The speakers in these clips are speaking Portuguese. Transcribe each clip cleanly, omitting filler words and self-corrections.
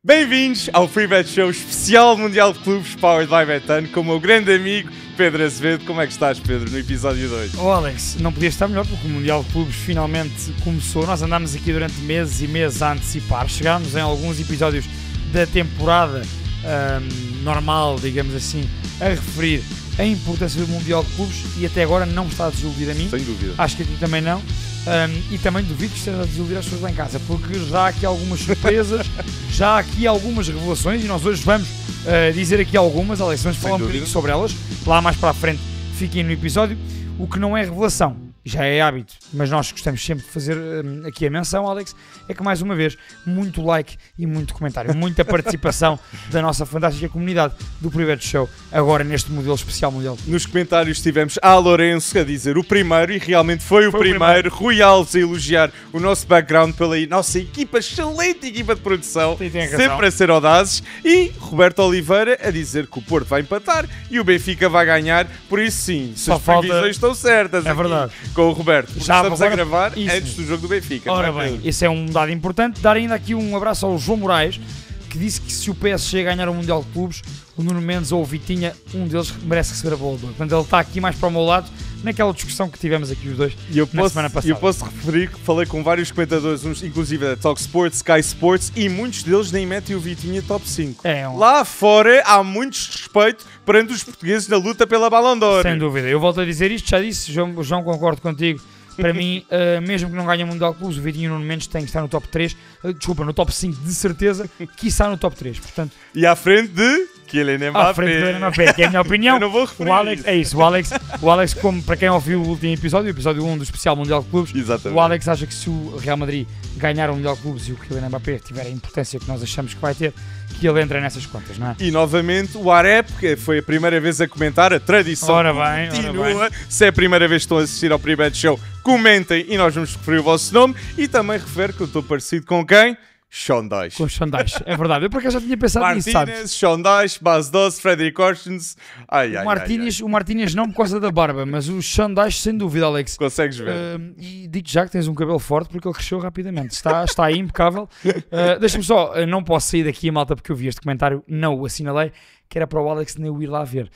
Bem-vindos ao Free Bet Show especial Mundial de Clubes Powered by Betano com o meu grande amigo Pedro Azevedo. Como é que estás, Pedro, no episódio 2? Oh, Alex, não podia estar melhor porque o Mundial de Clubes finalmente começou. Nós andámos aqui durante meses e meses a antecipar. Chegámos em alguns episódios da temporada normal, digamos assim, a referir a importância do Mundial de Clubes e até agora não me está a desiludir a mim. Sem dúvida. Acho que a ti também não. E também duvido que esteja a desiludir as pessoas lá em casa, porque já há aqui algumas surpresas, já há aqui algumas revelações e nós hoje vamos dizer aqui algumas, Alex, vamos falar um bocadinho sobre elas, lá mais para a frente, fiquem no episódio. O que não é revelação, já é hábito, mas nós gostamos sempre de fazer aqui a menção, Alex, é que mais uma vez, muito like e muito comentário, muita participação da nossa fantástica comunidade do Free Bet Show, agora neste modelo especial mundial. Nos comentários tivemos a Lourenço a dizer o primeiro, e realmente foi o primeiro. Rui Alves a elogiar o nosso background pela nossa equipa, excelente equipa de produção, sempre a ser audazes, e Roberto Oliveira a dizer que o Porto vai empatar e o Benfica vai ganhar, por isso sim, se as previsões estão certas. É verdade. Com o Roberto, porque já estamos a gravar isso antes do jogo do Benfica. Ora bem, esse é um dado importante. Dar ainda aqui um abraço ao João Moraes, que disse que se o PSG ganhar o Mundial de Clubes, o Nuno Mendes ou o Vitinha, um deles merece receber a bola de ouro. Portanto, ele está aqui mais para o meu lado, naquela discussão que tivemos aqui os dois na semana passada. Eu posso referir que falei com vários comentadores, uns inclusive da Talk Sports, Sky Sports, e muitos deles nem metem o Vitinha top 5. Lá fora há muito respeito perante os portugueses na luta pela Ballon d'Or. Sem dúvida. Eu volto a dizer isto, já disse, João, concordo contigo. Para mim, mesmo que não ganhe o Mundial de Clubes, o Vitinho e o Nuno Mendes têm que estar no top 3, no top 5 de certeza, que está no top 3. Portanto, e à frente de Kylian Mbappé. À frente de Kylian Mbappé, que é a minha opinião. Eu não vou referir o Alex, é isso, o Alex, como para quem ouviu o último episódio, o episódio 1 do especial Mundial de Clubes, exatamente. O Alex acha que se o Real Madrid ganhar o Mundial de Clubes e o Kylian Mbappé tiver a importância que nós achamos que vai ter, que ele entra nessas contas, não é? E novamente o Arep, que foi a primeira vez a comentar, a tradição continua. Se é a primeira vez que estão a assistir ao Free Bet Show, comentem e nós vamos referir o vosso nome. E também refere que eu estou parecido com quem? Sean Dyche. Com Sean Dyche, é verdade. Eu por acaso já tinha pensado nisso, sabes? Martínez, Sean Dyche, Bas Dost, Frederic Orsens. O Martínez não por causa da barba, mas o Sean Dyche sem dúvida, Alex. Consegues ver. E digo já que tens um cabelo forte porque ele cresceu rapidamente. Está aí impecável. Deixa-me só, não posso sair daqui, malta, porque eu vi este comentário, não o assinalei, que era para o Alex nem o ir lá ver.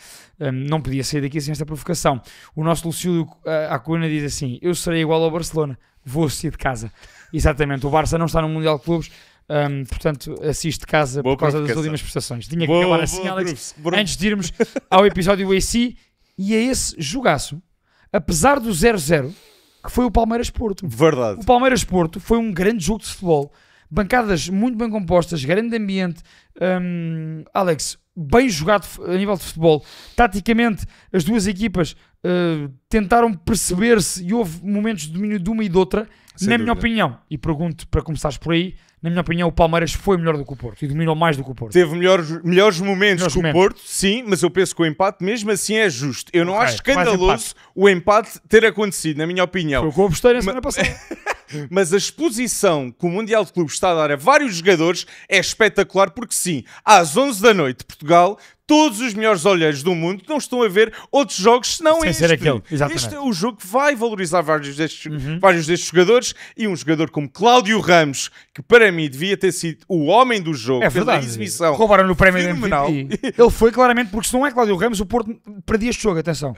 Não podia sair daqui sem esta provocação. O nosso Lucílio Acuna diz assim: eu serei igual ao Barcelona, vou assistir de casa. Exatamente, o Barça não está no Mundial de Clubes, portanto assiste de casa por causa das últimas prestações. Tinha que acabar assim, Alex, antes de irmos ao episódio AC e a esse jogaço, apesar do 0-0, que foi o Palmeiras-Porto. Verdade. O Palmeiras-Porto foi um grande jogo de futebol, bancadas muito bem compostas, grande ambiente, Alex, bem jogado a nível de futebol. Taticamente, as duas equipas tentaram perceber-se e houve momentos de domínio de uma e de outra. Na minha opinião, e pergunto para começares por aí, na minha opinião o Palmeiras foi melhor do que o Porto e dominou mais do que o Porto. Teve melhores momentos que o Porto, sim, mas eu penso que o empate mesmo assim é justo. Eu não acho escandaloso o empate ter acontecido, na minha opinião. Foi o que eu apostei na semana passada. Mas a exposição que o Mundial de Clubes está a dar a vários jogadores é espetacular, porque sim, às 11 da noite, Portugal, todos os melhores olheiros do mundo não estão a ver outros jogos senão este. Este é o jogo que vai valorizar vários destes jogadores, e um jogador como Cláudio Ramos, que para mim devia ter sido o homem do jogo, pela exibição. Roubaram-lhe o prémio de MVP. Ele foi claramente, porque se não é Cláudio Ramos, o Porto perdia este jogo, atenção.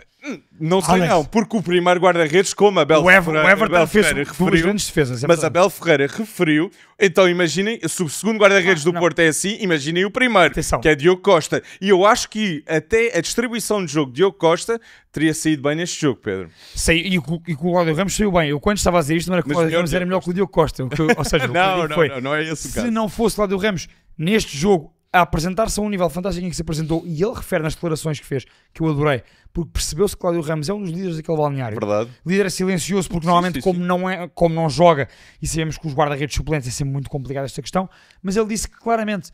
Não sei, Alex, não, porque o primeiro guarda-redes, como Abel Ferreira, o Everton fez duas grandes defesas. Mas Abel Ferreira referiu, então imaginem, se o segundo guarda-redes do Porto é assim, imaginem o primeiro, que é Diogo Costa. E eu acho que até a distribuição de jogo de Diogo Costa teria saído bem neste jogo, Pedro. Sei, e com o Cláudio Ramos saiu bem. Eu quando estava a dizer isto, não era que o Cláudio Ramos era melhor que o Diogo Costa. Ou seja, não é esse o caso. Se não fosse Cláudio Ramos neste jogo a apresentar-se a um nível fantástico em que se apresentou, e ele refere nas declarações que fez, que eu adorei, porque percebeu-se que Cláudio Ramos é um dos líderes daquele balneário. Verdade. Líder silencioso, porque normalmente como não joga, e sabemos que os guarda-redes suplentes é sempre muito complicado esta questão, mas ele disse que claramente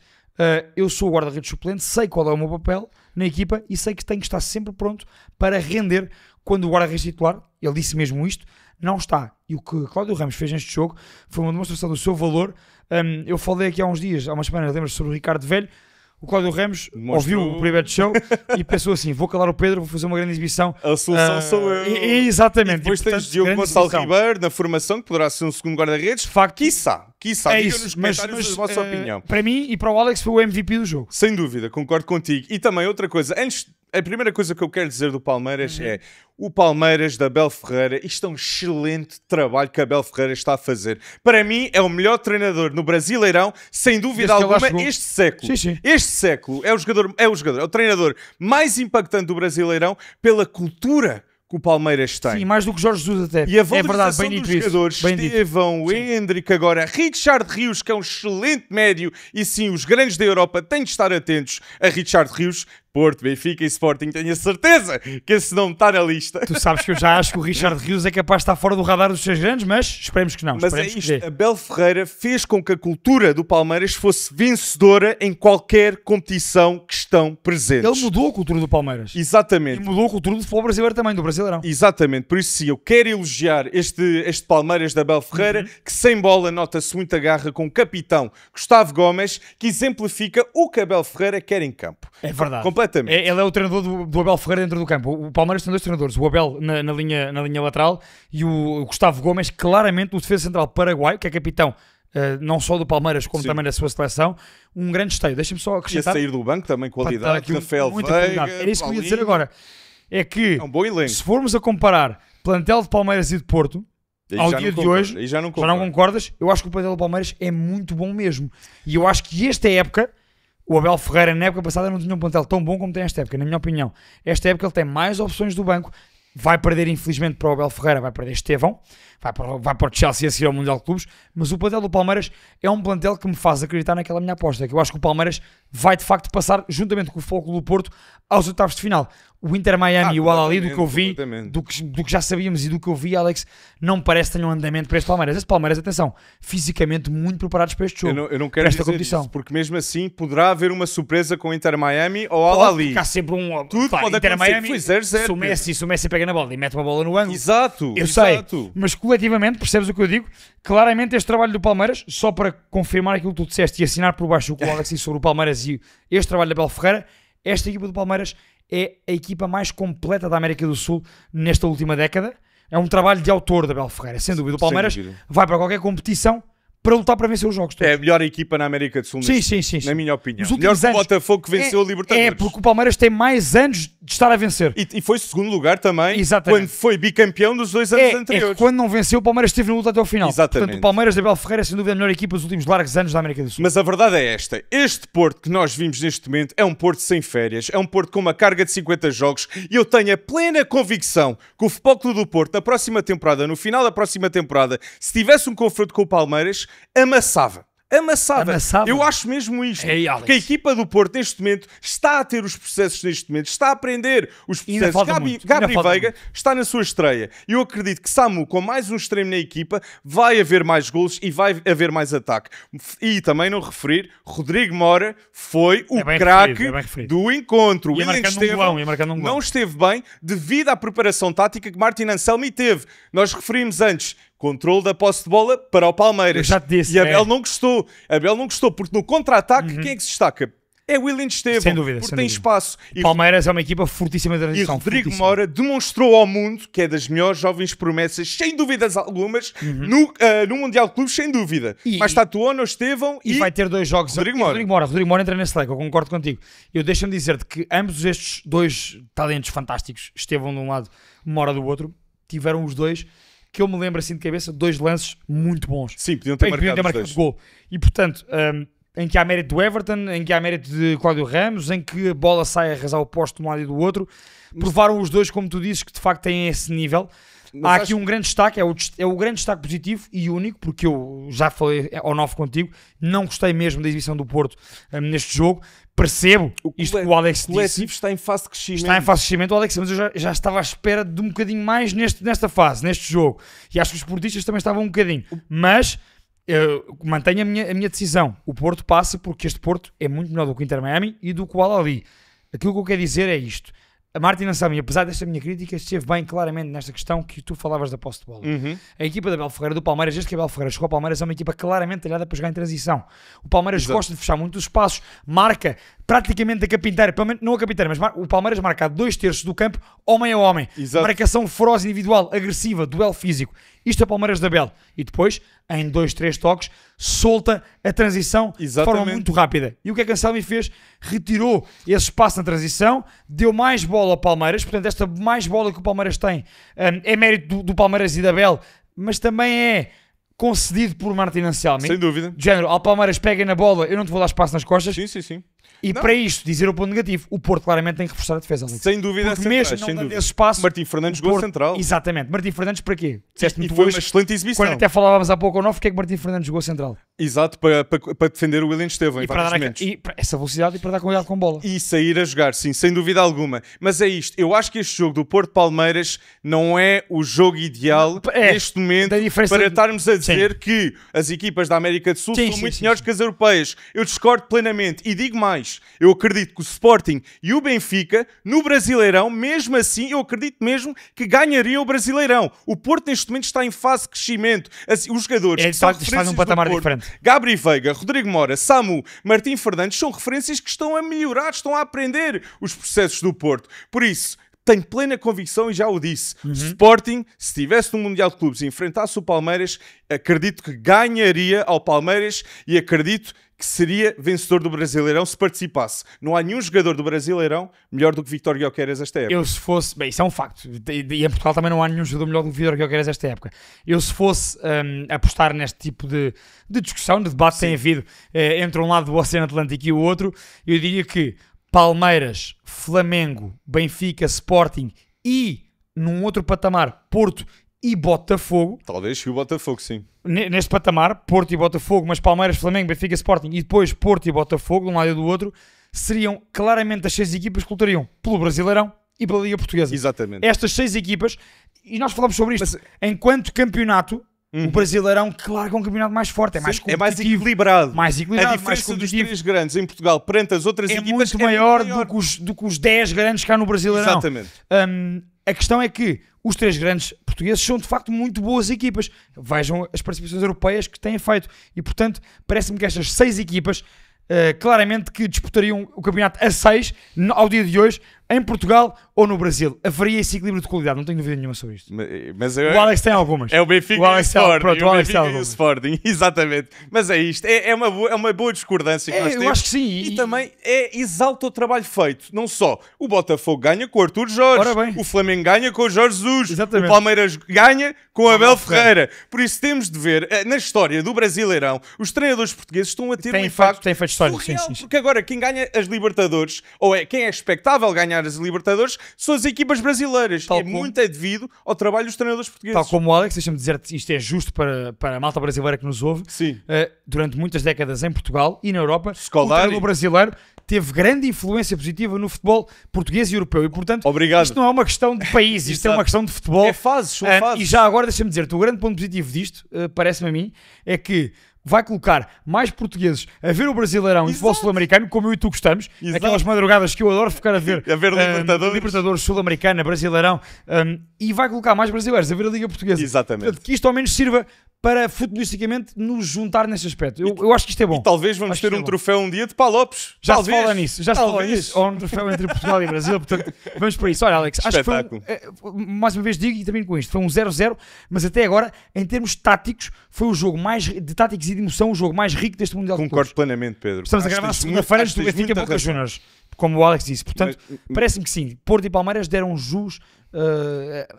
eu sou o guarda-redes suplente, sei qual é o meu papel na equipa e sei que tenho que estar sempre pronto para render quando o guarda-redes titular, ele disse mesmo isto, não está. E o que Cláudio Ramos fez neste jogo foi uma demonstração do seu valor. Eu falei aqui há uns dias, há umas semanas, lembras-te sobre o Ricardo Velho. o Cláudio Ramos ouviu o primeiro show e pensou assim, vou calar o Pedro, vou fazer uma grande exibição. A solução sou eu. Exatamente. E depois tens Diogo Gonçalo Ribeiro na formação, que poderá ser um segundo guarda-redes. Facto. Quiçá, diga nos comentários a vossa opinião. Para mim e para o Alex foi o MVP do jogo. Sem dúvida, concordo contigo. E também outra coisa, a primeira coisa que eu quero dizer do Palmeiras é o Palmeiras da Abel Ferreira. Isto é um excelente trabalho que a Abel Ferreira está a fazer. Para mim é o melhor treinador no Brasileirão, sem dúvida alguma, este século. Sim. Este século é o treinador mais impactante do Brasileirão pela cultura que o Palmeiras tem. Sim, mais do que Jorge Jesus até. E a valorização é verdade, bem dos dito jogadores, isso. Estevão, o Hendrick agora, Richard Rios, que é um excelente médio, e sim, os grandes da Europa têm de estar atentos a Richard Rios. Porto, Benfica e Sporting, tenho a certeza que esse não está na lista. Tu sabes que eu já acho que o Richard Rios é capaz de estar fora do radar dos seus grandes, mas esperemos que não. Mas é isto, Abel Ferreira fez com que a cultura do Palmeiras fosse vencedora em qualquer competição que estão presentes. Ele mudou a cultura do Palmeiras. Exatamente. E mudou a cultura do futebol brasileiro também, do Brasileirão. Exatamente, por isso sim, eu quero elogiar este Palmeiras da Abel Ferreira, que sem bola nota-se muita garra com o capitão Gustavo Gomes, que exemplifica o que Abel Ferreira quer em campo. É verdade. Completamente. Ele é o treinador do Abel Ferreira dentro do campo. O Palmeiras tem dois treinadores, o Abel na linha lateral e o Gustavo Gomes, claramente o defesa central paraguaio, que é capitão não só do Palmeiras, como também da sua seleção. Um grande esteio. Deixa-me só acrescentar. E a sair do banco também qualidade. Aqui Rafael Veiga. Era isso que eu ia dizer agora. É que, é um bom elenco. Se formos a comparar plantel de Palmeiras e de Porto, ao dia de hoje, já não concordas? Eu acho que o plantel do Palmeiras é muito bom mesmo. E eu acho que esta época, o Abel Ferreira na época passada não tinha um plantel tão bom como tem esta época, na minha opinião. Esta época ele tem mais opções do banco. Vai perder, infelizmente, para o Abel Ferreira, vai perder Estevão, vai para o Chelsea a seguir ao Mundial de Clubes, mas o plantel do Palmeiras é um plantel que me faz acreditar naquela minha aposta, que eu acho que o Palmeiras vai de facto passar, juntamente com o Futebol Clube do Porto, aos oitavos de final. O Inter Miami e o Al-Ahly, do que eu vi, do que já sabíamos e do que eu vi, Alex, não me parece que tenham andamento para este Palmeiras. Este Palmeiras, atenção, fisicamente muito preparados para este jogo, eu não quero esta dizer competição. Isso, porque mesmo assim poderá haver uma surpresa com o Inter Miami ou Al-Ahly. Ficar sempre tudo pode Inter acontecer. Miami, Foi 0-0. Se o Messi pega na bola e mete uma bola no ângulo, exato, eu sei, mas coletivamente, percebes o que eu digo? Claramente este trabalho do Palmeiras, só para confirmar aquilo que tu disseste e assinar por baixo o que o Alex disse sobre o Palmeiras e este trabalho da Abel Ferreira, esta equipa do Palmeiras é a equipa mais completa da América do Sul nesta última década. É um trabalho de autor da Abel Ferreira, sem dúvida. O Palmeiras vai para qualquer competição para lutar para vencer os jogos todos. É a melhor equipa na América do Sul, sim. Na minha opinião. Melhor que o Botafogo que venceu o Libertadores. É, porque o Palmeiras tem mais anos de estar a vencer. E foi segundo lugar também, exatamente, quando foi bicampeão dos 2 anos anteriores. É que quando não venceu, o Palmeiras esteve na luta até o final. Exatamente. Portanto, o Palmeiras da Abel Ferreira é sem dúvida a melhor equipa dos últimos largos anos da América do Sul. Mas a verdade é esta. Este Porto que nós vimos neste momento é um Porto sem férias. É um Porto com uma carga de 50 jogos. E eu tenho a plena convicção que o Futebol Clube do Porto, na próxima temporada, no final da próxima temporada, se tivesse um confronto com o Palmeiras, amassava. Eu acho mesmo isto. Porque a equipa do Porto neste momento está a ter os processos neste momento, está a aprender os processos. Gabi Veiga está na sua estreia. E eu acredito que Samu, com mais um extremo na equipa, vai haver mais golos e vai haver mais ataque. E também não referir, Rodrigo Mora foi o craque do encontro. E marcando um golão. Não esteve bem devido à preparação tática que Martin Anselmi teve. Nós referimos antes controle da posse de bola para o Palmeiras. Eu já te disse. E Abel não gostou. Abel não gostou, porque no contra-ataque, quem é que se destaca? É William Estevão. Sem dúvida. Porque tem espaço. O Palmeiras é uma equipa fortíssima de transição. E Rodrigo Mora demonstrou ao mundo que é das melhores jovens promessas, sem dúvidas algumas, no Mundial de Clubes, sem dúvida. Mas Tatuano, Estevão e vai ter 2 jogos. Rodrigo Mora. Rodrigo Mora entra nesse leque, eu concordo contigo. Deixa-me dizer-te que ambos estes 2 talentos fantásticos, Estevão de um lado, Mora do outro, tiveram os 2... que eu me lembro assim de cabeça, 2 lances muito bons. Sim, podiam ter marcado gol. E portanto, em que há mérito do Everton, em que há mérito de Cláudio Ramos, em que a bola sai a arrasar o posto de um lado e do outro, provaram os 2, como tu dizes, que de facto têm esse nível. Há aqui um grande destaque, é o grande destaque positivo e único, porque eu já falei ao 9 contigo, não gostei mesmo da exibição do Porto neste jogo. Percebo isto que o Alex disse. O coletivo está em fase de crescimento. Está em fase de crescimento, Alex, mas eu já estava à espera de um bocadinho mais nesta fase, neste jogo. E acho que os portistas também estavam um bocadinho. Mas mantenho a minha decisão. O Porto passa porque este Porto é muito melhor do que o Inter Miami e do que o Al-Ahly. Aquilo que eu quero dizer é isto. A Martin Anselmi, apesar desta minha crítica, esteve bem claramente nesta questão que tu falavas da posse de bola. A equipa da Abel Ferreira do Palmeiras, desde que a Abel Ferreira chegou ao Palmeiras, é uma equipa claramente talhada para jogar em transição. O Palmeiras gosta de fechar muito os espaços, marca praticamente a capinteira, pelo menos não a capinteira, mas o Palmeiras marca 2/3 do campo, homem a homem. Exato. Marcação feroz individual, agressiva, duelo físico. Isto é Palmeiras de Abel. E depois, em 2-3 toques, solta a transição de forma muito rápida. E o que é que Anselmi fez? Retirou esse espaço na transição, deu mais bola ao Palmeiras. Portanto, esta mais bola que o Palmeiras tem é mérito do Palmeiras e da Abel, mas também é concedido por Martin Anselmi. Sem dúvida. De género, ao Palmeiras pega na bola, eu não te vou dar espaço nas costas. Sim. E para isto, dizer o ponto negativo, o Porto claramente tem que reforçar a defesa. Alex. Sem dúvida, porque mesmo não dando esse espaço, Martim Fernandes jogou central. Exatamente. Martim Fernandes para quê? E foi uma excelente exibição. Quando até falávamos há pouco ou não, porque é que Martim Fernandes jogou central? Exato, para defender o William Estevão. E para dar essa velocidade e para dar cuidado com bola. E sair a jogar, sim, sem dúvida alguma. Mas é isto, eu acho que este jogo do Porto-Palmeiras não é o jogo ideal neste momento para estarmos a dizer que as equipas da América do Sul são muito melhores que as europeias. Eu discordo plenamente e digo mais, eu acredito que o Sporting e o Benfica no Brasileirão, mesmo assim, eu acredito mesmo que ganhariam o Brasileirão. O Porto neste momento está em fase de crescimento. Os jogadores que são está num patamar diferente. Gabri Veiga, Rodrigo Mora, Samu, Martim Fernandes são referências que estão a melhorar, estão a aprender os processos do Porto. Por isso, tenho plena convicção e já o disse. O Sporting, se estivesse no Mundial de Clubes e enfrentasse o Palmeiras, acredito que ganharia ao Palmeiras e acredito que seria vencedor do Brasileirão se participasse. Não há nenhum jogador do Brasileirão melhor do que Vítor Gyökeres esta época. Eu se fosse... Bem, isso é um facto. E em Portugal também não há nenhum jogador melhor do que Vítor Gyökeres esta época. Eu se fosse apostar neste tipo de discussão, de debate que tem havido entre um lado do Oceano Atlântico e o outro, eu diria que Palmeiras, Flamengo, Benfica, Sporting e, num outro patamar, Porto e Botafogo. Talvez o Botafogo, sim. Neste patamar, Porto e Botafogo, mas Palmeiras, Flamengo, Benfica, Sporting e depois Porto e Botafogo, de um lado e do outro, seriam claramente as 6 equipas que lutariam pelo Brasileirão e pela Liga Portuguesa. Exatamente. Estas 6 equipas, e nós falamos sobre isto, enquanto campeonato, o Brasileirão, claro que é um campeonato mais forte, é mais competitivo. É mais equilibrado. Mais equilibrado, a diferença dos 3 grandes em Portugal perante as outras equipas muito maior do que os 10 grandes cá no Brasileirão. Exatamente. A questão é que os 3 grandes portugueses são de facto muito boas equipas. Vejam as participações europeias que têm feito. E portanto, parece-me que estas 6 equipas claramente que disputariam o campeonato a 6 ao dia de hoje, em Portugal ou no Brasil. Haveria esse equilíbrio de qualidade, não tenho dúvida nenhuma sobre isto. Mas o Alex tem algumas. É o Benfica e o Sporting. Exatamente. Mas é isto. É uma boa discordância que nós temos. Eu acho que sim. E também exalta o trabalho feito. Não só o Botafogo ganha com o Artur Jorge, o Flamengo ganha com o Jorge Jesus, exatamente. O Palmeiras ganha com o Abel Ferreira. Por isso temos de ver, na história do Brasileirão, os treinadores portugueses estão a ter um impacto feito história, surreal, sim. Porque agora quem ganha as Libertadores, ou quem é expectável ganhar as Libertadores, são as equipas brasileiras. Muito é devido ao trabalho dos treinadores portugueses. Tal como o Alex, deixa-me dizer, isto é justo para a malta brasileira que nos ouve. Sim. Durante muitas décadas em Portugal e na Europa, Scolari, o treinador brasileiro teve grande influência positiva no futebol português e europeu. E, portanto, isto não é uma questão de país, isto é uma questão de futebol. É fases, são fases. E já agora, deixa-me dizer, o grande ponto positivo disto, parece-me a mim, é que vai colocar mais portugueses a ver o Brasileirão e futebol sul-americano, como eu e tu gostamos. Aquelas madrugadas que eu adoro ficar a ver Libertadores, Sul-Americana, Brasileirão, e vai colocar mais brasileiros a ver a Liga Portuguesa. Exatamente. Portanto, que isto ao menos sirva para futebolisticamente nos juntar nesse aspecto. Eu acho que isto é bom. E talvez vamos ter um troféu um dia de Palopes. Já se fala nisso. Ou um troféu entre Portugal e Brasil. Portanto, vamos para isso. Olha, Alex, acho que foi mais uma vez digo e também com isto, foi um 0-0, mas até agora, em termos táticos, foi o jogo mais de táticos e de emoção, o jogo mais rico deste Mundial de Clubes. Concordo plenamente, Pedro. Estamos a gravar segunda-feira antes do Benfica Boca Juniors, como o Alex disse. Portanto, parece-me que sim. Porto e Palmeiras deram jus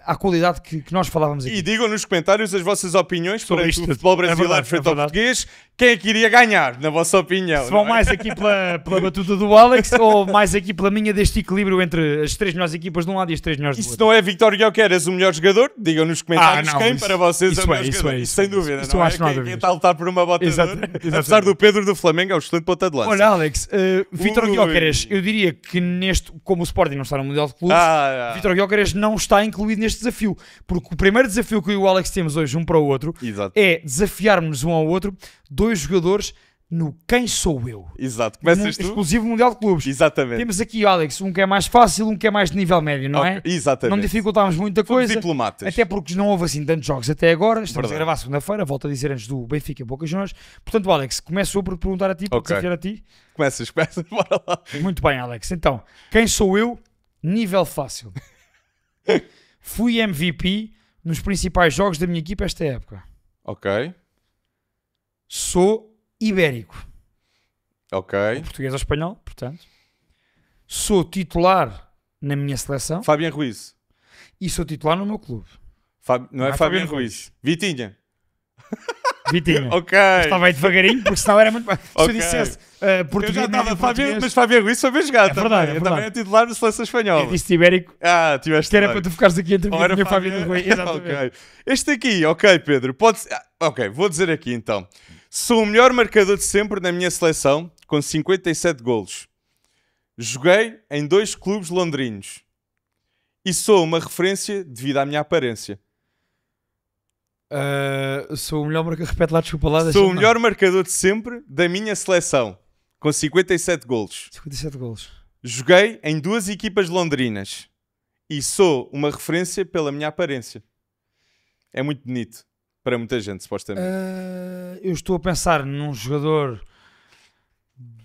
à qualidade que nós falávamos aqui. E digam nos comentários as vossas opiniões sobre o futebol brasileiro frente ao português. Quem é que iria ganhar, na vossa opinião? Se vão mais aqui pela batuta do Alex ou mais aqui pela minha deste equilíbrio entre as 3 melhores equipas de um lado e as 3 melhores do outro? E se não é Vítor Gyökeres o melhor jogador, digam nos comentários quem para vocês é o melhor jogador. Isso, sem dúvida. Isso não é? Quem está a lutar por uma bota de ouro, apesar do Pedro do Flamengo, é um excelente ponta de lança. Olha, Alex, Vítor Gyökeres, eu diria que neste, como o Sporting não está no Mundial de Clubes, Vítor Gyökeres não está incluído neste desafio, porque o primeiro desafio que eu e o Alex temos hoje um para o outro é desafiarmos um ao outro 2 jogadores no Quem Sou Eu? Exato. Começas tu? Exclusivo Mundial de Clubes. Exatamente. Temos aqui, Alex, um que é mais fácil, um que é mais de nível médio, não é? Exatamente. Não dificultámos muita Fomos coisa. diplomatas. Até porque não houve assim tantos jogos até agora. Estamos Verdade. a gravar segunda-feira, volto a dizer antes do Benfica Boca Juniors. Portanto, Alex, começo eu por perguntar a ti, por Ok. desafiar a ti. Começas, bora lá. Muito bem, Alex. Então, quem sou eu? Nível fácil. Fui MVP nos principais jogos da minha equipa esta época. Ok. Sou ibérico. Ok. Português ou espanhol, portanto. Sou titular na minha seleção Fabian Ruiz. e sou titular no meu clube. Não é Fabian Ruiz. Vitinha. Vitinho. Ok. Estava aí devagarinho, porque senão era muito mais. Se eu Ok. dissesse Eu português, já estava médio Fabian, português, mas Fabian Ruiz foi bem jogado É também. verdade, é Eu também verdade. é titular da seleção espanhola. eu disse ibérico, Tiveste que era bem. para tu ficares aqui entre Ora, Vitinho e Fabiano Rui. Exatamente. Ok. Este aqui, ok, Pedro. Ok, vou dizer aqui então. Sou o melhor marcador de sempre na minha seleção, com 57 golos. Joguei em 2 clubes londrinos. E sou uma referência devido à minha aparência. Sou o melhor marcador. Repete lá, desculpa lá. Sou o deixa-me- melhor marcador de sempre da minha seleção, com 57 golos. 57 golos. Joguei em 2 equipas londrinas. E sou uma referência pela minha aparência. É muito bonito. Para muita gente, supostamente. Eu estou a pensar num jogador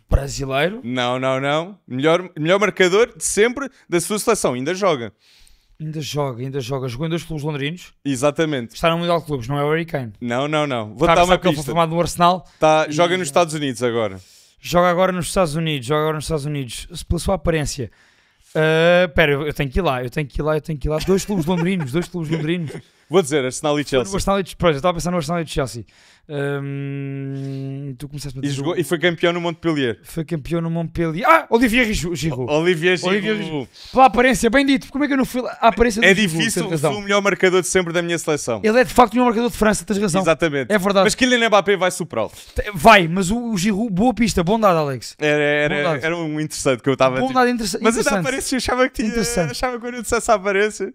brasileiro. Não. Melhor marcador de sempre da sua seleção. Ainda joga. Ainda joga. Jogou em 2 clubes londrinos. Exatamente. Está no Mundial de Clubes, não é o Harry Kane. Não. Vou Está a dar pensar uma que ele foi pista. formado no Arsenal. Joga nos Estados Unidos agora. Joga agora nos Estados Unidos. Pela sua aparência. Espera, eu tenho que ir lá. 2 clubes londrinos. Vou dizer, Arsenal e No Chelsea. Arsenal e eu estava a pensar no Arsenal e de Chelsea. Tu começaste a dizer. E foi campeão no Montpellier. Foi campeão no Montpellier. Olivier Giroud. Olivier Olivier Giroud. Pela aparência, bem dito. Como é que eu não fui lá? A aparência do É Giroud, difícil, tens razão. sou o melhor marcador de sempre da minha seleção. Ele é de facto o melhor marcador de França, tens razão. Exatamente. É verdade. Mas Kylian Mbappé vai superá-lo. Vai, mas o Giroud, boa pista, bom dado, Alex. Era um interessante que eu estava a Bom dizer. dado, Mas ainda interessante. aparência, eu achava que tinha. Interessante. Achava que quando eu dissesse a aparência.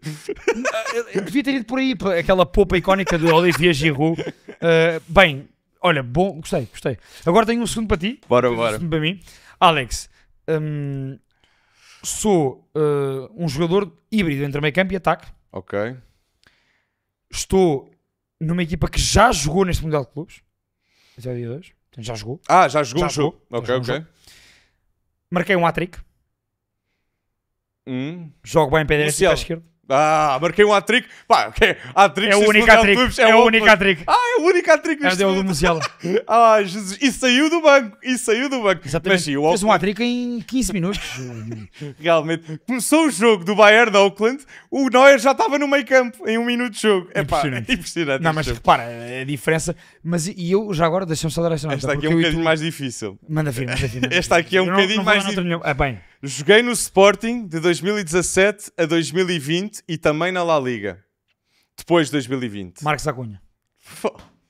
Eu devia ter ido por aí, para aquela popa icónica de Olivier Giroud. Bem, olha, bom, gostei. Agora tenho um segundo para ti. Bora. Um segundo para mim. Alex, sou um jogador híbrido entre meio campo e ataque. Ok. Estou numa equipa que já jogou neste Mundial de Clubes. Até o dia 2. Já jogou. Já jogou Já um jogo. jogou. Ok, Já jogou um ok. jogo. Marquei um hat-trick. Jogo bem pé direito e pé Luciano. esquerdo. Marquei um hat-trick. Pá, ok. Hat-trick É o neste único Mundial de hat-trick. Clubes É o óbvio. único hat-trick. É o único hat-trick É o neste dele do mundo. Musiala. Jesus. E saiu do banco. Mas Exatamente. sim, Fez um hat-trick em 15 minutos. realmente. Começou o jogo do Bayern de Auckland. O Neuer já estava no meio campo em 1 minuto de jogo. Impressionante. Impressionante. Não, mas este jogo. repara, a diferença. Mas e eu já agora, deixa-me só dar esta nota. Esta aqui porque é um eu e bocadinho tu- mais difícil. Manda vir. Esta aqui é um Eu bocadinho não vou mais dar nota nenhuma. Bem, Joguei no Sporting de 2017 a 2020 e também na La Liga. Depois de 2020. Marcos Acunha.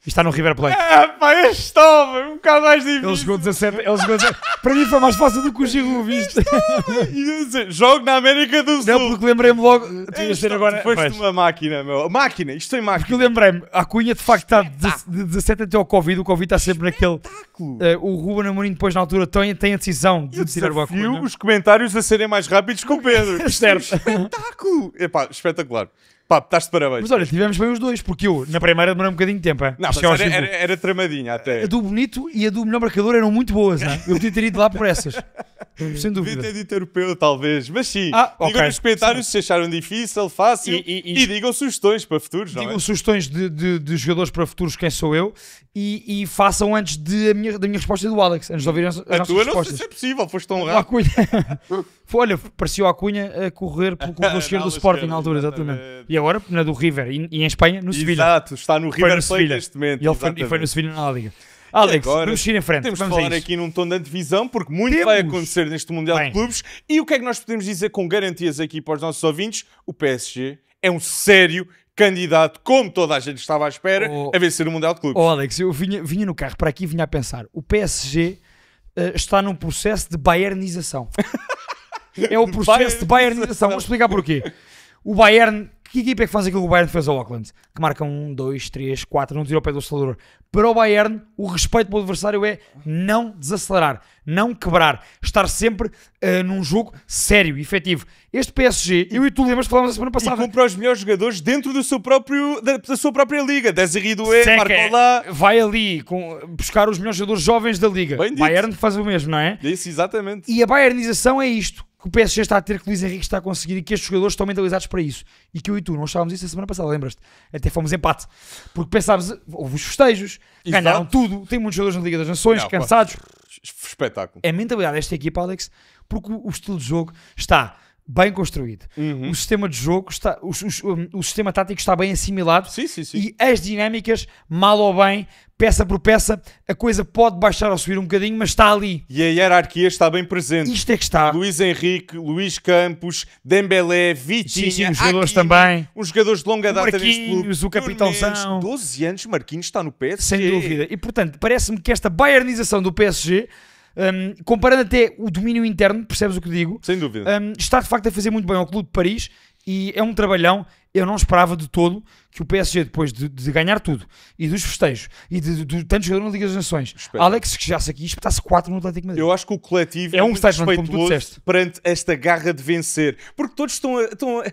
E está no River Plate. Pá, este homem, um bocado mais difícil. Ele jogou 17. Para mim foi mais fácil do que o Giroud, viste? Ia dizer, jogo na América do Sul. Não, porque lembrei-me logo. Tu ias ter agora. Foste Pois. uma máquina, meu. Máquina, isto tem máquina. Porque eu lembrei-me, a Cunha de facto está de 17 até ao Covid. O Covid está sempre naquele. O Ruben Amorim, depois na altura, tem a decisão de Eu tirar o desafio Acunha. os comentários a serem mais rápidos que o Pedro. Isto é um Certo. espetáculo. Epá, espetacular. Pá, estás de parabéns. Mas olha, tivemos bem os dois, porque eu, na primeira, demorei um bocadinho de tempo. Não, Cheguei ao mas era, Giroud. era tramadinha até. A do Bonito e a do melhor marcador eram muito boas, não é? Eu podia ter ido lá por essas. Sem Devia dúvida. ter dito europeu, talvez. Mas sim, Ok. digam nos comentários se acharam difícil, fácil e digam sugestões para futuros, não é? Digam sugestões de jogadores para futuros, quem sou eu, e façam antes da minha resposta e do Alex, antes de ouvirem as A nossas tua não sei respostas. se é possível, foste tão O rápido. Acunha. Olha, parecia o Acunha a correr pelo corredor esquerdo do ala Sporting esquerda, na altura, exatamente. exatamente. E agora, na do River, e em Espanha, no Sevilha. Exato, está no River no Plate Sevilha. neste momento. E ele foi no exatamente. Sevilha na Liga. Alex, agora, vamos seguir em frente. Temos de Vamos a falar isso. aqui num tom de antevisão, porque muito Temos. vai acontecer neste Mundial Bem. de Clubes. E o que é que nós podemos dizer com garantias aqui para os nossos ouvintes? O PSG é um sério candidato, como toda a gente estava à espera, a vencer o Mundial de Clubes. Oh, Alex, eu vinha no carro para aqui e vinha a pensar. O PSG está num processo de bayernização. É o processo de bayernização. Vou explicar porquê. O Bayern, Que equipa é que faz aquilo que o Bayern fez ao Auckland? Que marca 1, 2, 3, 4, não tira o pé do acelerador. Para o Bayern, o respeito pelo adversário é não desacelerar, não quebrar, estar sempre num jogo sério, efetivo. Este PSG, eu e tu lembras que falámos a semana passada. E compra os melhores jogadores dentro do seu da sua própria liga. Desiree Doué, marca lá. Vai ali buscar os melhores jogadores jovens da liga. Bem dito. Bayern faz o mesmo, não é? Isso, exatamente. E a bayernização é isto que o PSG está a ter, que o Luís Henrique está a conseguir e que estes jogadores estão mentalizados para isso. E que eu e tu não achávamos isso a semana passada, lembras-te? Até fomos empate. Porque pensávamos, houve os festejos, ganharam tudo, tem muitos jogadores na Liga das Nações, cansados. Espetáculo. É a mentalidade desta equipa, Alex, porque o estilo de jogo está bem construído. O sistema de jogo está, o sistema tático está bem assimilado. Sim. E as dinâmicas, mal ou bem, peça por peça, a coisa pode baixar ou subir um bocadinho, mas está ali. E a hierarquia está bem presente. Isto é que está. Luís Henrique, Luís Campos, Dembélé, Vitinha, Sim, os jogadores também. Os jogadores de longa data neste clube. Marquinhos, o capitãozão. 12 anos, Marquinhos está no PSG. Sem dúvida. E portanto, parece-me que esta bayernização do PSG, comparando até o domínio interno, percebes o que digo? Sem dúvida. Está de facto a fazer muito bem ao Clube de Paris e é um trabalhão. Eu não esperava de todo que o PSG, depois de ganhar tudo, e dos festejos, e de tantos jogadores na Liga das Nações, Alex, que chegasse aqui e espetasse 4 no Atlético Madrid. Eu acho que o coletivo é um muito statement, como tu disseste, perante esta garra de vencer. Porque todos estão a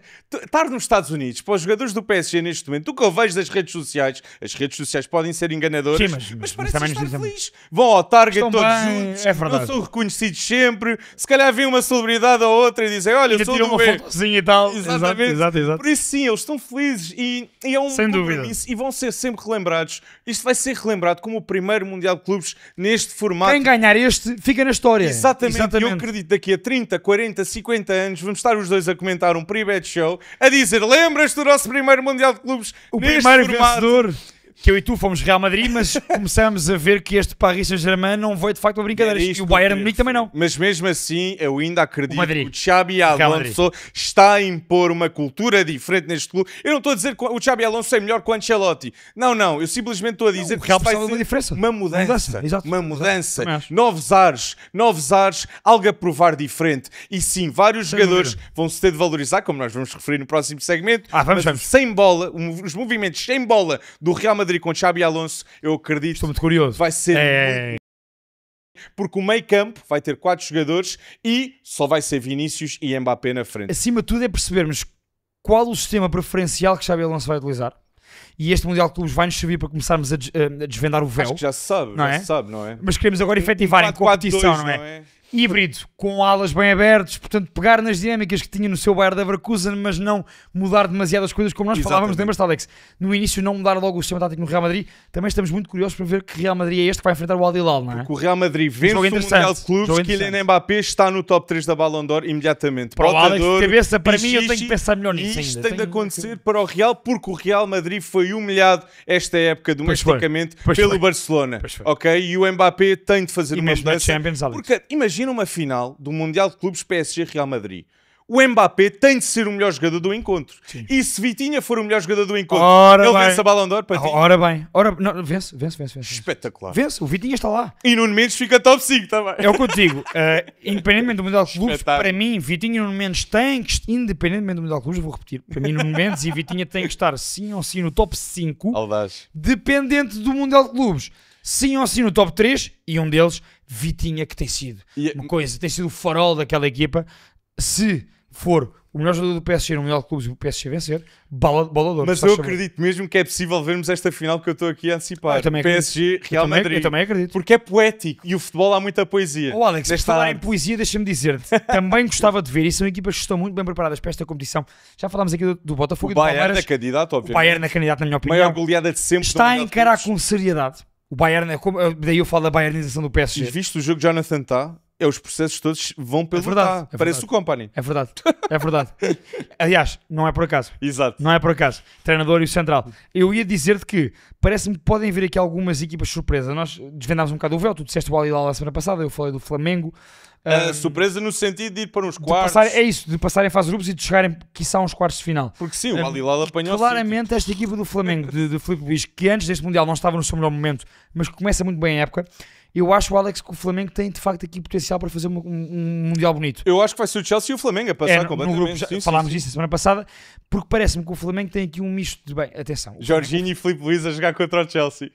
estar nos Estados Unidos, para os jogadores do PSG neste momento, o que eu vejo das redes sociais, as redes sociais podem ser enganadoras, mas parecem estar felizes. Vão ao Target estão todos bem, juntos, é verdade. não são reconhecidos sempre, se calhar vem uma celebridade ou outra e dizem, olha, eu sou do B. Fotozinha e tal. Exatamente. Exato. Por isso sim, eles estão felizes e é um sem dúvida. E vão ser sempre relembrados. Isto vai ser relembrado como o primeiro Mundial de Clubes neste formato. Quem ganhar este fica na história. Exatamente. Eu acredito que daqui a 30, 40, 50 anos vamos estar os dois a comentar um pre-bet show, a dizer, lembras-te do nosso primeiro Mundial de Clubes o neste primeiro formato? Vencedor. Que eu e tu fomos Real Madrid, mas começamos a ver que este Paris Saint-Germain não foi de facto uma brincadeira. E o Bayern Munique também não. Mas mesmo assim, eu ainda acredito que o Xabi Alonso está a impor uma cultura diferente neste clube. Eu não estou a dizer que o Xabi Alonso é melhor que o Ancelotti. Não. Eu simplesmente estou a dizer que isto vai ser uma diferença. Uma mudança. Exato. Uma mudança. Novos ares, algo a provar diferente. E sim, vários jogadores vão se ter de valorizar, como nós vamos referir no próximo segmento. Vamos. Sem bola, os movimentos sem bola do Real Madrid com Xabi Alonso, eu acredito. Estou muito curioso. Vai ser muito... Porque o meio campo vai ter 4 jogadores e só vai ser Vinícius e Mbappé na frente. Acima de tudo é percebermos qual o sistema preferencial que Xabi Alonso vai utilizar. E este Mundial de Clubes vai-nos servir para começarmos a desvendar o véu. Acho que já se sabe, não é? Mas queremos agora efetivar em competição, não é? Híbrido, com alas bem abertas, portanto pegar nas dinâmicas que tinha no seu Bayer Leverkusen, mas não mudar demasiadas coisas como nós falávamos, lembras-te, Alex? No início não mudar logo o sistema tático no Real Madrid. Também estamos muito curiosos para ver que Real Madrid é este que vai enfrentar o Al Hilal, não é? Porque o Real Madrid vence o Mundial de Clubes, Kylian Mbappé está no top 3 da Ballon d'Or imediatamente. Para o Alex de cabeça, para mim eu tenho que pensar melhor nisso ainda. Isto tem de acontecer para o Real, porque o Real Madrid foi humilhado esta época domesticamente pelo Barcelona, ok? E o Mbappé tem de fazer uma mudança. Porque imagina uma final do Mundial de Clubes PSG-Real Madrid. O Mbappé tem de ser o melhor jogador do encontro. Sim. E se Vitinha for o melhor jogador do encontro, ele vence a Ballon d'Or para ti. Ora bem. Não, vence. Espetacular. Vence, o Vitinha está lá. E Nuno Mendes fica top 5 também. É o que eu digo. Independentemente do Mundial de Clubes, para mim, Vitinha e Nuno Mendes têm que... Independentemente do Mundial de Clubes, vou repetir. Para mim, Nuno Mendes e Vitinha têm que estar sim ou sim no top 5. Audaz. Dependente do Mundial de Clubes. Sim ou sim no top 3. E um deles, Vitinha, que tem sido uma coisa. Tem sido o farol daquela equipa. Se for o melhor jogador do PSG no Mundial de Clubes e o PSG vencer, bola de ouro. Mas eu acredito mesmo que é possível vermos esta final que eu estou aqui a antecipar. PSG, Real Madrid. Eu também acredito. Porque é poético e o futebol há muita poesia. Alex, se falar em poesia, deixa-me dizer, também gostava de ver, e são equipas que estão muito bem preparadas para esta competição. Já falámos aqui do Botafogo e do Palmeiras. O Bayern é candidato, obviamente. O Bayern é candidato, na minha opinião. Maior goleada de sempre. Está a encarar com seriedade. O Bayern, daí eu falo da bayernização do PSG. E visto o jogo que Jonathan está... os processos todos vão pelo Parece o Company. É verdade. Aliás, não é por acaso. Exato. Não é por acaso. Treinador e o central. Eu ia dizer-te que parece-me que podem vir aqui algumas equipas surpresa. Nós desvendámos um bocado o véu. Tu disseste o Al Hilal a semana passada, eu falei do Flamengo. Surpresa no sentido de ir para uns quartos. De passarem a fase de grupos e de chegarem, quiçá, uns quartos de final. Porque sim, o Al Hilal apanhou claramente esta equipa do Flamengo, de Filipe Luís, que antes deste Mundial não estava no seu melhor momento, mas que começa muito bem a época. Eu acho, Alex, que o Flamengo tem de facto aqui potencial para fazer um Mundial bonito. Eu acho que vai ser o Chelsea e o Flamengo a passar completamente. Grupo, falámos disso a semana passada, porque parece-me que o Flamengo tem aqui um misto de bem. Atenção. Jorginho e Filipe Luís a jogar contra o Chelsea.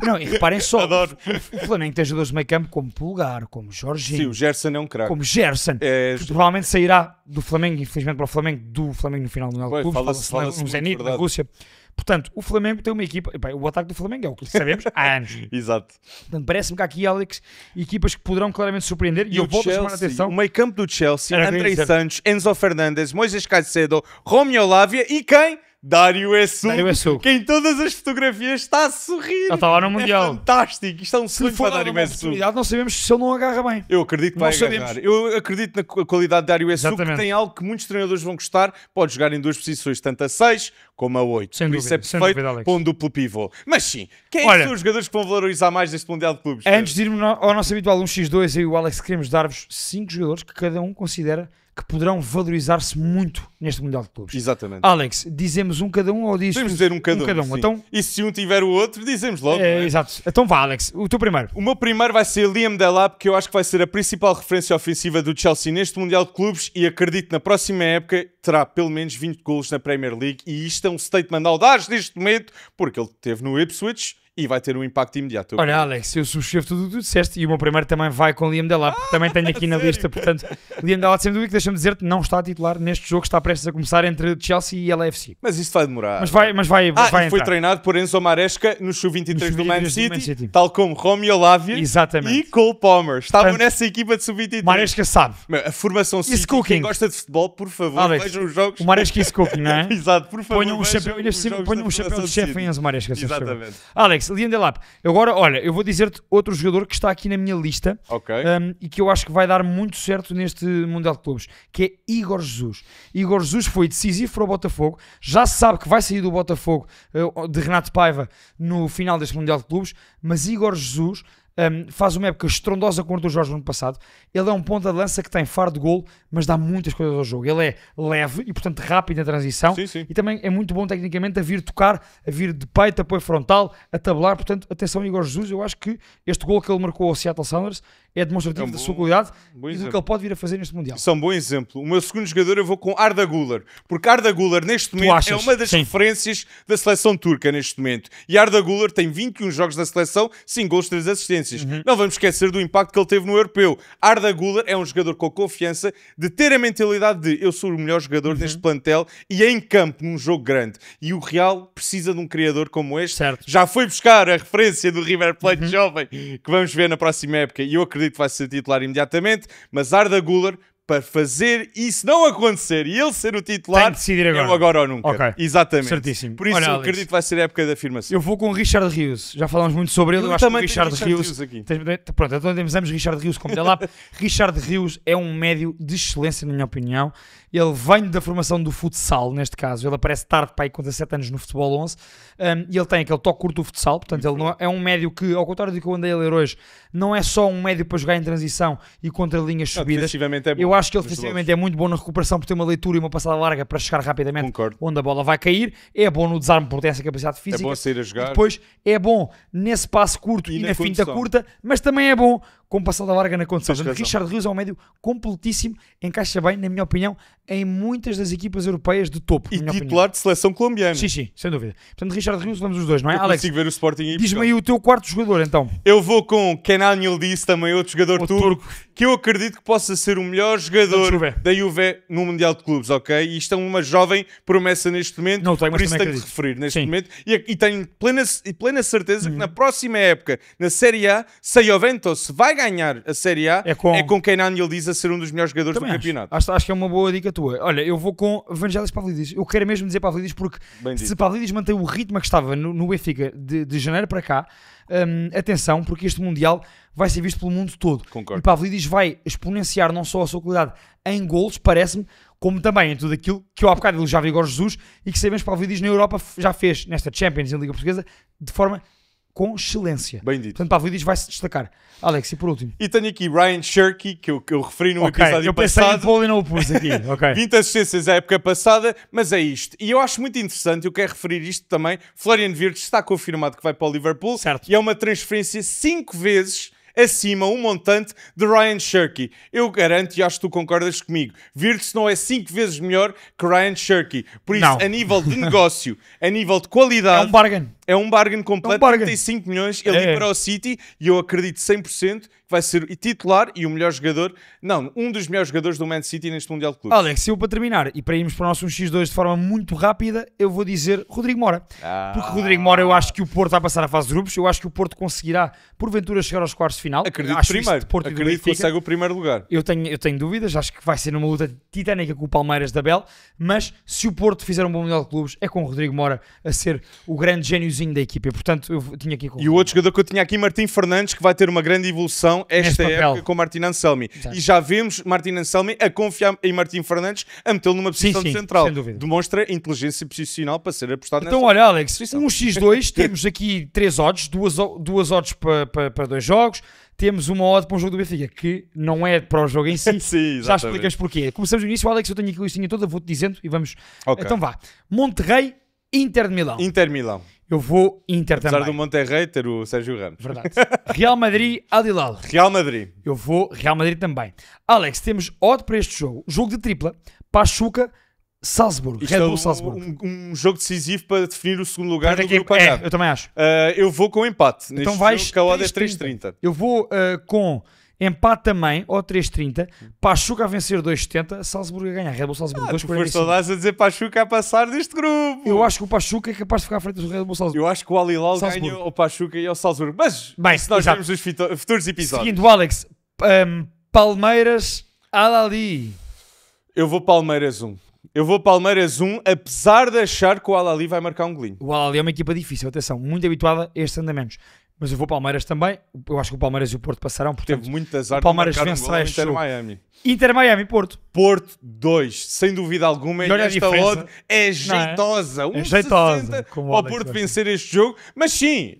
Não, e reparem só, Adoro. o Flamengo tem jogadores de meio campo como Pulgar, como Jorginho. Sim, o Gerson é um craque. Como Gerson, que provavelmente sairá do Flamengo, infelizmente para o Flamengo, do Flamengo no final do Mundial de Clubes, fala-se no Zenit, na Rússia. Portanto, o Flamengo tem uma equipa. O ataque do Flamengo é o que sabemos há anos. Exato. Portanto, parece-me que há aqui, Alex, equipas que poderão claramente surpreender. E eu volto a chamar a atenção. O meio campo do Chelsea, Andrei Santos, Enzo Fernandes, Moisés Caicedo, Romeo Lavia e quem? Dário Essugo, que em todas as fotografias está a sorrir. Ele está lá no Mundial. Fantástico. Isto é um sonho para Dário Essugo. Não sabemos se ele não agarra bem. Eu acredito que vai agarrar. Eu acredito na qualidade de Dário Essugo, que tem algo que muitos treinadores vão gostar. Pode jogar em duas posições, tanto a 6 como a 8. Sem dúvida, isso é perfeito para um duplo pivô. Mas sim, quem é que são os jogadores que vão valorizar mais neste Mundial de Clubes? Antes de irmos ao nosso habitual 1x2, eu e o Alex queremos dar-vos 5 jogadores que cada um considera que poderão valorizar-se muito neste Mundial de Clubes. Exatamente. Alex, dizemos um cada um ou dizes... Podemos dizer um cada um. Então, e se um tiver o outro, dizemos logo. Exato. Então vá, Alex, o teu primeiro. O meu primeiro vai ser Liam Delap, que eu acho que vai ser a principal referência ofensiva do Chelsea neste Mundial de Clubes e acredito na próxima época terá pelo menos 20 golos na Premier League e isto é um statement audaz neste momento, porque ele esteve no Ipswich e vai ter um impacto imediato. Olha, Alex, eu subscrevo tudo o que tu disseste e o meu primeiro também vai com Liam Delap, porque também tenho aqui na lista, portanto, Liam Delap, sem dúvida, que deixa-me dizer-te, não está a titular neste jogo que está prestes a começar entre Chelsea e LAFC. Mas isso vai demorar. Mas vai foi entrar. Treinado por Enzo Maresca no Sub-23 do Man City, tal como Romeo Lavia e Cole Palmer. Estavam nessa equipa de Sub-23. Maresca sabe. A formação City, quem gosta de futebol, por favor, Alex, vejam os jogos. O Maresca e Cooking, não é? Exato, por favor. Ponham um chapéu de chefe em Enzo Maresca. Exatamente. Alex, Liam Delap. Agora, olha, eu vou dizer-te outro jogador que está aqui na minha lista e que eu acho que vai dar muito certo neste Mundial de Clubes, que é Igor Jesus. Igor Jesus foi decisivo para o Botafogo, já se sabe que vai sair do Botafogo de Renato Paiva no final deste Mundial de Clubes, mas Igor Jesus faz uma época estrondosa contra o Jorge no ano passado. Ele é um ponta de lança que tem faro de golo, mas dá muitas coisas ao jogo. Ele é leve e, portanto, rápido na transição. Sim. E também é muito bom tecnicamente a vir tocar, a vir de peito, apoio frontal, a tabelar. Portanto, atenção, Igor Jesus. Eu acho que este golo que ele marcou ao Seattle Sounders é demonstrativo da sua qualidade e do que ele pode vir a fazer neste Mundial. Isso é um bom exemplo. O meu segundo jogador eu vou com Arda Güler, porque Arda Güler neste momento é uma das referências da seleção turca neste momento. E Arda Güler tem 21 jogos da seleção, 5 gols, 3 assistências. Não vamos esquecer do impacto que ele teve no Europeu. Arda Güler é um jogador com confiança de ter a mentalidade de eu sou o melhor jogador deste plantel e em campo num jogo grande. E o Real precisa de um criador como este. Certo. Já foi buscar a referência do River Plate jovem que vamos ver na próxima época e eu acredito que vai ser titular imediatamente, mas Arda Güler, para fazer isso não acontecer e ele ser o titular, tem que decidir agora. É o agora ou nunca. Okay. Exatamente. Certíssimo. Por isso eu acredito que vai ser a época da afirmação. Eu vou com o Richard Rios. Já falamos muito sobre ele. Eu acho que o Richard Rios aqui. Pronto, então temos Richard Rios como Delap. Richard Rios é um médio de excelência, na minha opinião. Ele vem da formação do futsal, neste caso. Ele aparece tarde para aí com 17 anos no futebol 11. E ele tem aquele toque curto do futsal. Portanto, ele não é um médio que, ao contrário do que eu andei a ler hoje, não é só um médio para jogar em transição e contra linhas subidas. Eu acho que ele defensivamente é muito bom na recuperação por ter uma leitura e uma passada larga para chegar rapidamente onde a bola vai cair. É bom no desarme por ter essa capacidade física. É bom sair a jogar. E depois é bom nesse passe curto e na finta curta, mas também é bom com passada larga na condução. Richard Rios é um médio completíssimo, encaixa bem, na minha opinião, em muitas das equipas europeias de topo. E titular de seleção colombiana. Sim, sem dúvida. Portanto, Richard Rios, vamos os dois, não é? Eu Alex, consigo ver o Sporting aí. Diz-me aí o teu quarto jogador, então. Eu vou com Kenan Yildiz, também outro jogador turco, que eu acredito que possa ser o melhor jogador da Juve no Mundial de Clubes, ok? E isto é uma jovem promessa neste momento, por isso tenho que referir neste momento. E tenho plena certeza que na próxima época, na Série A, se a Juventus vai ganhar a Série A, é com Kenan Yildiz a ser um dos melhores jogadores do campeonato. Acho que é uma boa dica tua. Olha, eu vou com Vangelis Pavlidis. Eu quero mesmo dizer Pavlidis porque se Pavlidis mantém o ritmo que estava no Benfica de janeiro para cá, atenção, porque este Mundial vai ser visto pelo mundo todo. Concordo. E Pavlidis vai exponenciar não só a sua qualidade em golos, parece-me, como também em tudo aquilo que eu há bocado elogiava Igor Jesus e que sabemos que Pavlidis na Europa já fez nesta Champions e na Liga Portuguesa de forma com excelência. Bem dito. Portanto, Pavlidis vai se destacar. Alex, e por último? E tenho aqui Ryan Cherky, que eu referi no episódio passado. Eu pensei em Polo e não o pus aqui. 20 assistências à época passada, mas é isto. E eu acho muito interessante, eu quero referir isto também. Florian Wirtz está confirmado que vai para o Liverpool. Certo. E é uma transferência 5 vezes acima um montante de Ryan Shirky. Eu garanto, e acho que tu concordas comigo, Wirtz não é 5 vezes melhor que Ryan Shirky. Por isso, Não. a nível de negócio, a nível de qualidade... É um bargain. É um bargain completo, É um bargain. 35 milhões, ele ir para o City e eu acredito 100% que vai ser o titular e o melhor jogador, não, um dos melhores jogadores do Man City neste Mundial de Clubes. Alex, eu para terminar e para irmos para o nosso 1x2 de forma muito rápida, eu vou dizer Rodrigo Mora. Porque Rodrigo Mora, eu acho que o Porto vai passar a fase de grupos, eu acho que o Porto conseguirá, porventura, chegar aos quartos de final. Acredito acho primeiro, isso de Porto e do acredito que Benfica. consegue o primeiro lugar. Eu tenho dúvidas, acho que vai ser numa luta titânica com o Palmeiras da Bel, mas se o Porto fizer um bom Mundial de Clubes, é com o Rodrigo Mora a ser o grande gêniozinho da equipa. E, portanto, eu tinha aqui com E o outro jogador que eu tinha aqui, Martim Fernandes, que vai ter uma grande evolução esta Neste papel. época com Martin Anselmi. Exato. E já vemos Martin Anselmi a confiar em Martim Fernandes, a metê-lo numa posição sim, central. sem dúvida. Demonstra inteligência posicional para ser apostado Então, nessa olha, Alex, posição. 1x2, temos aqui 3 odds, duas odds para 2 jogos, temos uma odd para um jogo do Benfica, que não é para o jogo em si. Sim, Já exatamente. explicamos porquê. Começamos no início, Alex, eu tenho aqui a listinha toda, vou-te dizendo e vamos... Ok. Então vá. Monterrey, Inter de Milão. Inter Milão. Eu vou Inter Apesar do também. Monterrey ter o Sérgio Ramos. Verdade. Real Madrid, Al Hilal. Real Madrid. Eu vou Real Madrid também. Alex, temos odd para este jogo. Jogo de tripla. Pachuca, Salzburgo. Isto Red é Bull Salzburgo. um jogo decisivo para definir o segundo lugar do Para grupo quem- H. eu também acho. Eu vou com empate. Então Neste vais jogo, que a odd é 3,30. 3,30. Eu vou com empate também, ou 3,30. Pachuca a vencer 2,70. Salzburgo a ganhar. Red Bull Salzburgo Tu foste 2,45. todas a dizer Pachuca a passar deste grupo. Eu acho que o Pachuca é capaz de ficar à frente do Red Bull Salzburgo. Eu acho que o Al Hilal Salzburgo. ganha o Pachuca e o Salzburgo. Mas Bem, se nós exato. vemos os futuros episódios. Seguindo, Alex, Palmeiras, Al-Ahly. Eu vou Palmeiras 1. Eu vou Palmeiras 1, apesar de achar que o Al-Ahly vai marcar um golinho. O Al-Ahly é uma equipa difícil, atenção, muito habituada a estes andamentos. Mas eu vou Palmeiras também. Eu acho que o Palmeiras e o Porto passarão. Portanto, Teve muito azar o Palmeiras de marcar um vencerá gol ao este Inter jogo. Miami. Inter, Miami, Porto. Porto 2, sem dúvida alguma. E olha a Esta diferença. odd é jeitosa. É jeitosa, 1,60 como o ao Alex Porto gosta. vencer este jogo. Mas sim,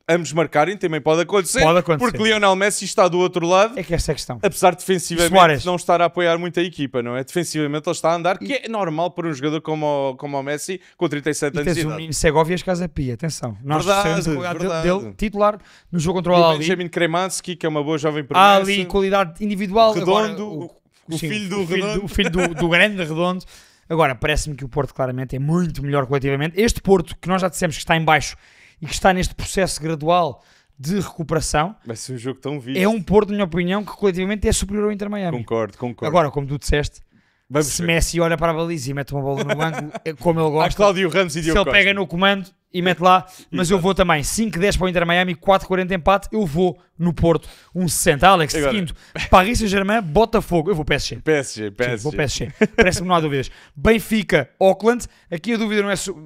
ambos marcarem também pode acontecer. Pode acontecer. Porque Lionel Messi está do outro lado. É que esta é a questão. Apesar de defensivamente Suárez. não estar a apoiar muito a equipa, não é? Defensivamente ele está a andar, que é normal para um jogador como o Messi, com 37 E anos de tens o idade. menino Segovia e Casa Pia, atenção. Nós Verdade, sabemos a qualidade verdade. dele, titular no jogo contra o E o Al-Ahly. Benjamin Kremansky, que é uma boa jovem Há promessa. ali qualidade individual. Redondo, Agora, o sim, filho do Redondo. O filho do grande Redondo. Agora, parece-me que o Porto claramente é muito melhor coletivamente. Este Porto, que nós já dissemos que está em baixo e que está neste processo gradual de recuperação, Vai ser um jogo tão visto. é um Porto, na minha opinião, que coletivamente é superior ao Inter Miami. Concordo. Agora, como tu disseste, Vamos se ver. Messi olha para a baliza e mete uma bola no ângulo, como ele Há gosta, Cláudio Ramos e se Diogo ele Costa. pega no comando e mete lá, mas eu vou também 5-10 para o Inter Miami, 4-40 empate, eu vou no Porto 1,60. Alex, Agora. seguindo, Paris Saint-Germain, Botafogo, eu vou PSG. PSG. Sim, vou PSG. Parece-me que não há dúvidas. Benfica, Auckland. Aqui a dúvida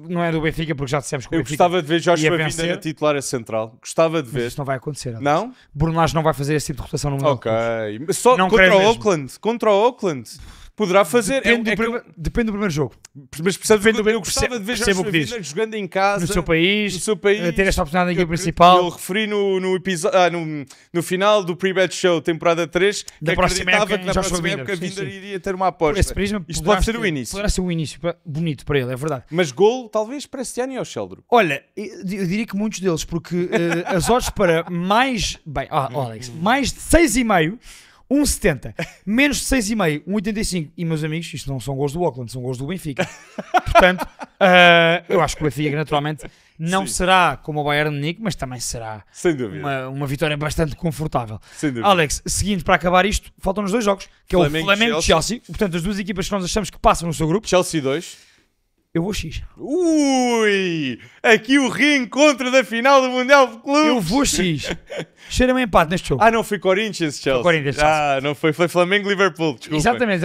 não é do Benfica, porque já dissemos que o Eu Benfica... gostava de ver Joshua ia Vinda vencer. na titular a central. Gostava de Mas ver. isso não vai acontecer. Alex. Não? Bruno Lage não vai fazer esse tipo de rotação no Mundial. Ok. Mas só Não contra creio o mesmo. Auckland. Contra o Auckland. Poderá fazer. Depende do primeiro jogo. Mas percebes Depende que do- eu gostava de ver percebo o Joshua que dizes. Vinda jogando em casa. No seu país, No seu país. ter esta oportunidade na equipa Eu principal. referi no episódio, no final do Pre-Bet Show, temporada 3, Da que próxima acreditava época, que na Joshua próxima Vinda. época Sim, Vinda sim. iria ter uma Por aposta. esse prisma, Isto poderá pode ser o início. Poderá ser o início bonito para ele, é verdade. Mas gol, talvez, para este ano e ao Sheldon. Olha, eu diria que muitos deles, porque as odds para mais... Bem, Alex, mais de 6,5... 1,70, menos de 6,5, 1,85. E, meus amigos, isto não são gols do Auckland, são gols do Benfica. Portanto, eu acho que o Benfica, naturalmente, não Sim. será como o Bayern de Munique, mas também será Sem dúvida. uma vitória bastante confortável. Sem dúvida. Alex, seguinte, para acabar isto, faltam-nos 2 jogos, que é o Flamengo Flamengo e e Chelsea. Portanto, as duas equipas que nós achamos que passam no seu grupo, Chelsea 2. eu vou X. Ui! Aqui o reencontro da final do Mundial de Clubes. Eu vou X. Cheira-me a empate neste jogo. Ah, não foi Corinthians, Chelsea. Corinthians, Chelsea. Ah, não foi. Foi Flamengo-Liverpool. Desculpa. Exatamente.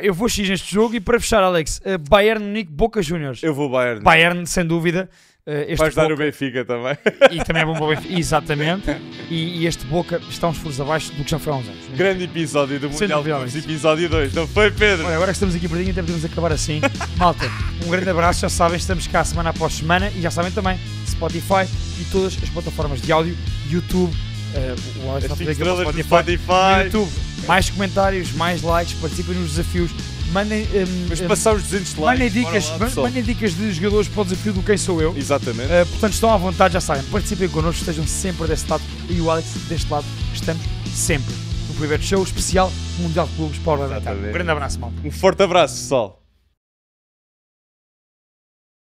Eu vou X neste jogo e para fechar, Alex, Bayern Munique, Boca Juniors. Eu vou Bayern. Bayern, sem dúvida. Este Vais dar Boca, o Benfica também. e também é bom para o Benfica. Exatamente. E este Boca está uns furos abaixo do que já foi há uns anos. Grande episódio do Sem Mundial de dúvida, Clubes. Alex. Episódio 2. Não foi, Pedro? Olha, agora que estamos aqui pertinho, até podemos acabar assim. Malta, um grande abraço. Já sabem, estamos cá semana após semana. E já sabem também, Spotify e todas as plataformas de áudio, YouTube, o Alex está a fazer aqui para o Estrelas do Spotify, no Spotify. YouTube. Mais comentários, mais likes, participem nos desafios Mas passar os 200 likes. Mandem dicas de jogadores para o desafio do Quem Sou Eu. Exatamente. Portanto, estão à vontade, já sabem. Participem connosco, estejam sempre deste lado. E o Alex, deste lado, estamos sempre. No Private Show especial Mundial de Clubes para o Bebecar. Um grande abraço, malta. Um forte abraço, pessoal.